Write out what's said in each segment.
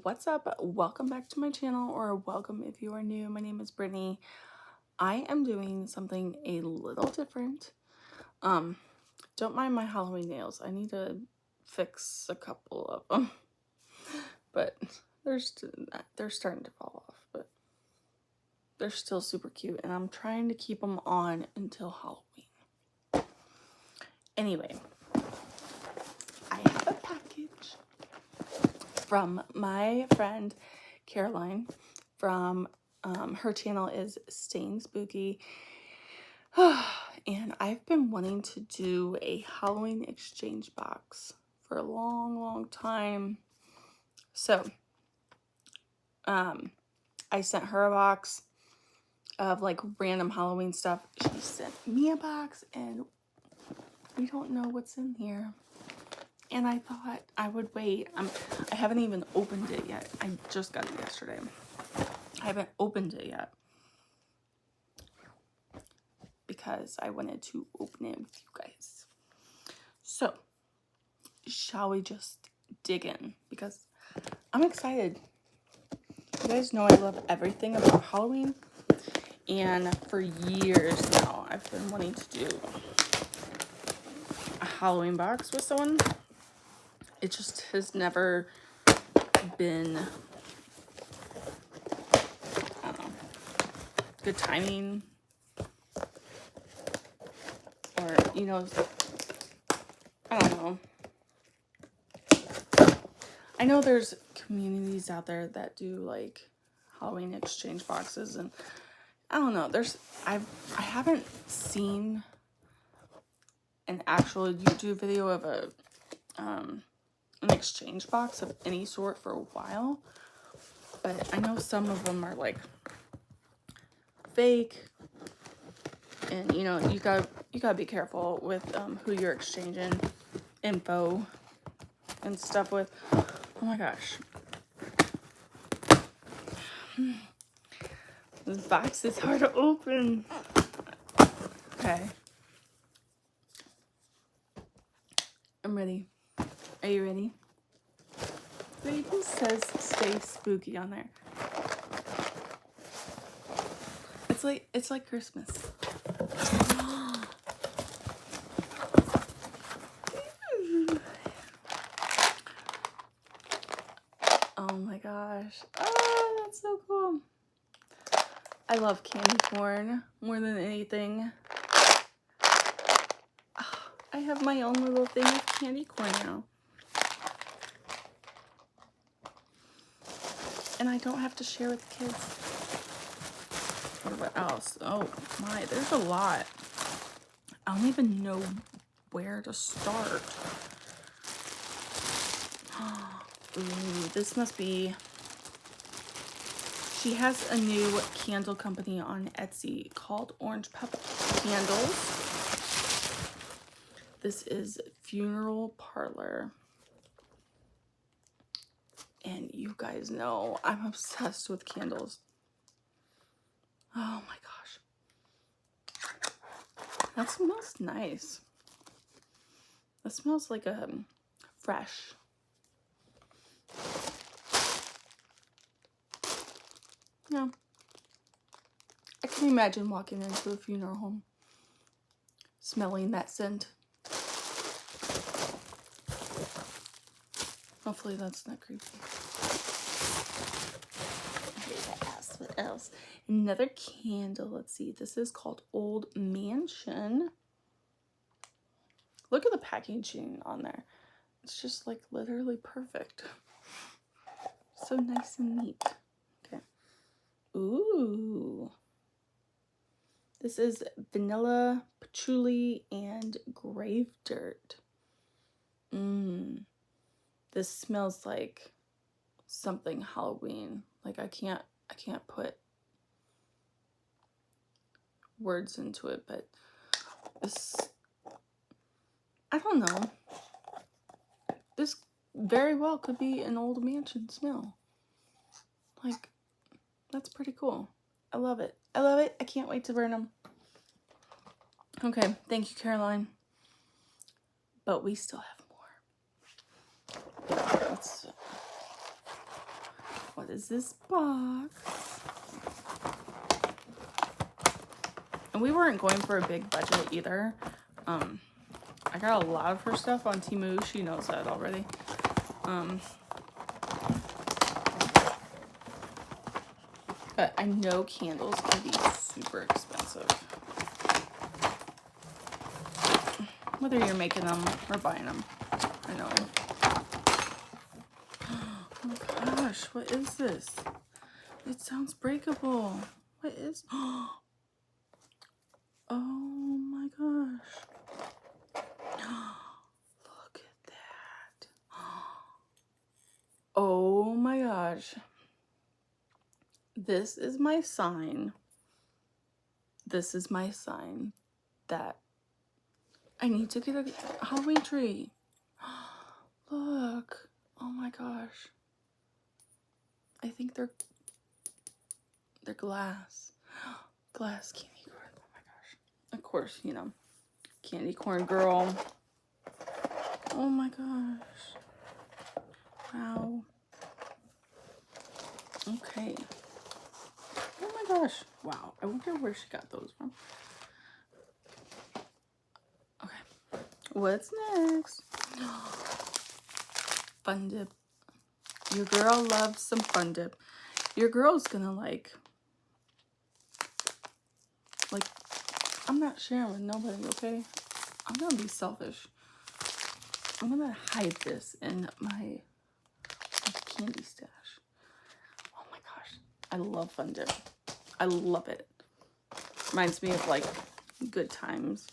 What's up? Welcome back to my channel, or welcome if you are new. My name is Brittany. I am doing something a little different. Don't mind my Halloween nails. I need to fix a couple of them, but they're starting to fall off, but they're still super cute, and I'm trying to keep them on until Halloween. Anyway, I have a package from my friend Caroline from her channel is Staying Spooky. And I've been wanting to do a Halloween exchange box for a long time. So I sent her a box of like random Halloween stuff. She sent me a box and we don't know what's in here. And I thought I would wait. I haven't even opened it yet. I just got it yesterday. I haven't opened it yet because I wanted to open it with you guys. So, shall we just dig in? Because I'm excited. You guys know I love everything about Halloween. And for years now, I've been wanting to do a Halloween box with someone. It just has never been, I don't know, good timing. Or, you know, I don't know. I know there's communities out there that do like Halloween exchange boxes, and I don't know. I haven't seen an actual YouTube video of an exchange box of any sort for a while, but I know some of them are like fake, and you know you gotta be careful with who you're exchanging info and stuff with. Oh my gosh, this box is hard to open. Okay, I'm ready. Are you ready? It even says "Stay Spooky" on there. It's like Christmas. Oh my gosh. Oh, that's so cool. I love candy corn more than anything. Oh, I have my own little thing of candy corn now. And I don't have to share with the kids. Or what else? Oh my, there's a lot. I don't even know where to start. Ooh, this must be... She has a new candle company on Etsy called Orange Pepper Candles. This is Funeral Parlor. And you guys know I'm obsessed with candles. Oh my gosh. That smells nice. That smells like fresh. Yeah. I can imagine walking into a funeral home, smelling that scent. Hopefully that's not creepy. What else? Another candle. Let's see. This is called Old Mansion. Look at the packaging on there. It's just like literally perfect. So nice and neat. Okay. Ooh. This is vanilla, patchouli, and grave dirt. This smells like something Halloween. Like I can't put words into it, but this, I don't know. This very well could be an Old Mansion smell. Like, that's pretty cool. I love it. I love it. I can't wait to burn them. Okay, thank you, Caroline. But we still have more. What is this box? And we weren't going for a big budget either. I got a lot of her stuff on Temu. She knows that already. But I know candles can be super expensive. Whether you're making them or buying them. I know. Oh my gosh, what is this? It sounds breakable. What is... Oh my gosh. Look at that. Oh my gosh. This is my sign. This is my sign that I need to get a Halloween tree. Look. Oh my gosh. I think they're glass. Glass candy corn. Oh my gosh. Of course, you know, candy corn girl. Oh my gosh. Wow. Okay. Oh my gosh. Wow. I wonder where she got those from. Okay. What's next? Fun dip. Your girl loves some fun dip. Your girl's gonna like, I'm not sharing with nobody, okay? I'm gonna be selfish. I'm gonna hide this in my candy stash. Oh my gosh. I love fun dip. I love it. Reminds me of like good times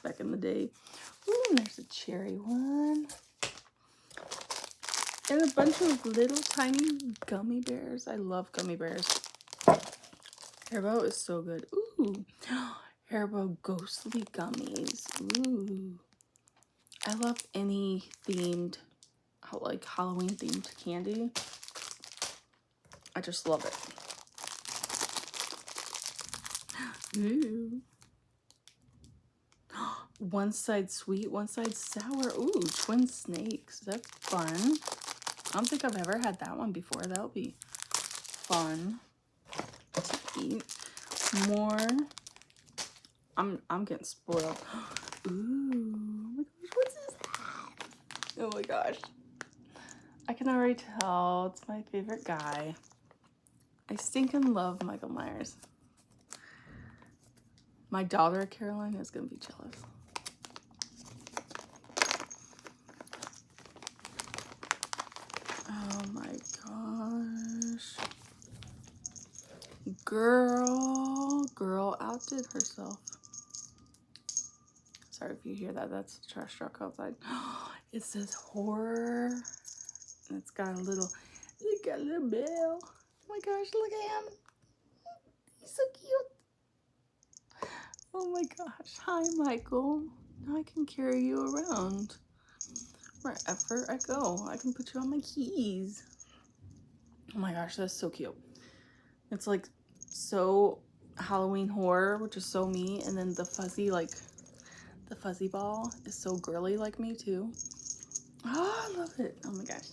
back in the day. Ooh, there's a cherry one. And a bunch of little tiny gummy bears. I love gummy bears. Haribo is so good. Ooh. Haribo ghostly gummies. Ooh. I love any themed, like Halloween themed candy. I just love it. Ooh. One side sweet, one side sour. Ooh, twin snakes. That's fun. I don't think I've ever had that one before. That'll be fun to eat. More. I'm getting spoiled. Ooh, oh my gosh, what's this? Oh my gosh. I can already tell it's my favorite guy. I stinking love Michael Myers. My daughter Caroline is gonna be jealous. Oh my gosh. Girl outdid herself. Sorry if you hear that. That's the trash truck outside. It says horror. And it's got a little bell. Oh my gosh, look at him. He's so cute. Oh my gosh. Hi, Michael. Now I can carry you around. Wherever I go, I can put you on my keys. Oh my gosh, that's so cute. It's like so Halloween horror, which is so me, and then the fuzzy, like the fuzzy ball is so girly like me too. Oh, I love it. Oh my gosh.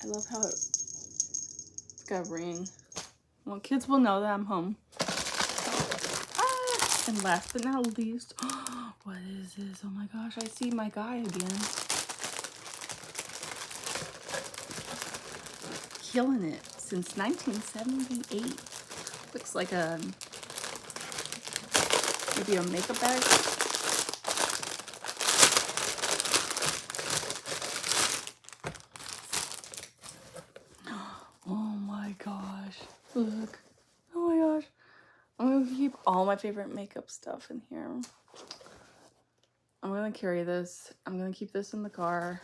I love how it's got a ring. Well, kids will know that I'm home. Ah, and last but not least, what is this? Oh my gosh, I see my guy again. Killing it since 1978. Looks like a maybe a makeup bag. Oh my gosh. Look. Oh my gosh. I'm gonna keep all my favorite makeup stuff in here. I'm gonna carry this. I'm gonna keep this in the car.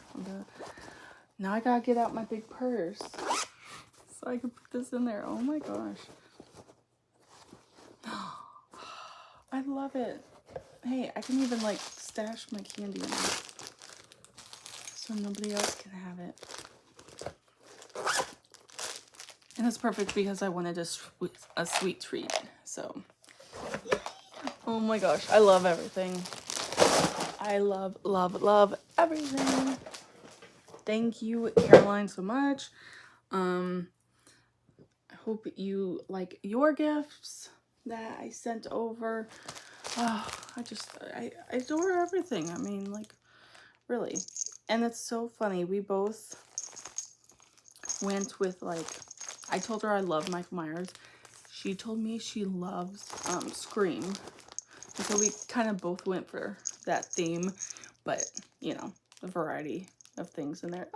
Now I gotta get out my big purse so I can put this in there. Oh my gosh. I love it. Hey, I can even like stash my candy in there so nobody else can have it. And it's perfect because I wanted a sweet treat. So, oh my gosh, I love everything. I love everything. Thank you, Caroline, so much. hope you like your gifts that I sent over. Oh, I adore everything. I mean, like, really. And it's so funny. We both went with, like, I told her I love Michael Myers. She told me she loves Scream. And so we kind of both went for that theme. But, you know, a variety of things in there.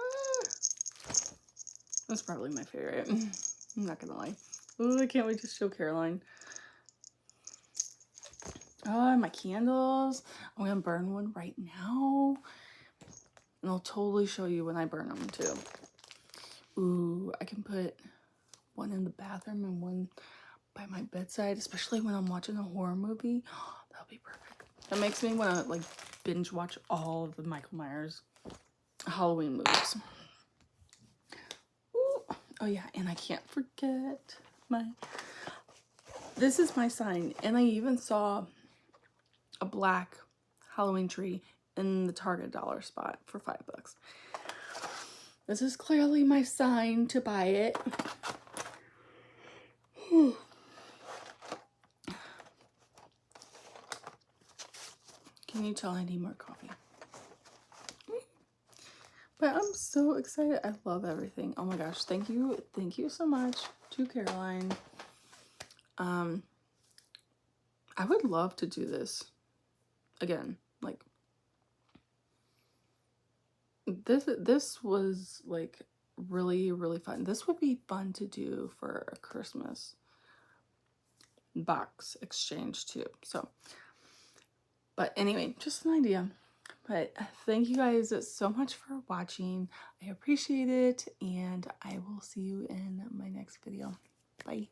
That's probably my favorite. I'm not gonna lie. Oh, I can't wait to show Caroline. Oh, and my candles. I'm gonna burn one right now. And I'll totally show you when I burn them too. Ooh, I can put one in the bathroom and one by my bedside, especially when I'm watching a horror movie. Oh, that'll be perfect. That makes me want to like binge watch all of the Michael Myers Halloween movies. Ooh. Oh yeah, and I can't forget this is my sign, and I even saw a black Halloween tree in the Target dollar spot for $5. This is clearly my sign to buy it. Can you tell I need more coffee? But I'm so excited. I love everything. Oh my gosh, thank you so much to Caroline. I would love to do this again. Like, this was like really, really fun. This would be fun to do for a Christmas box exchange too. So, but anyway, just an idea. But thank you guys so much for watching. I appreciate it, and I will see you in my next video. Bye.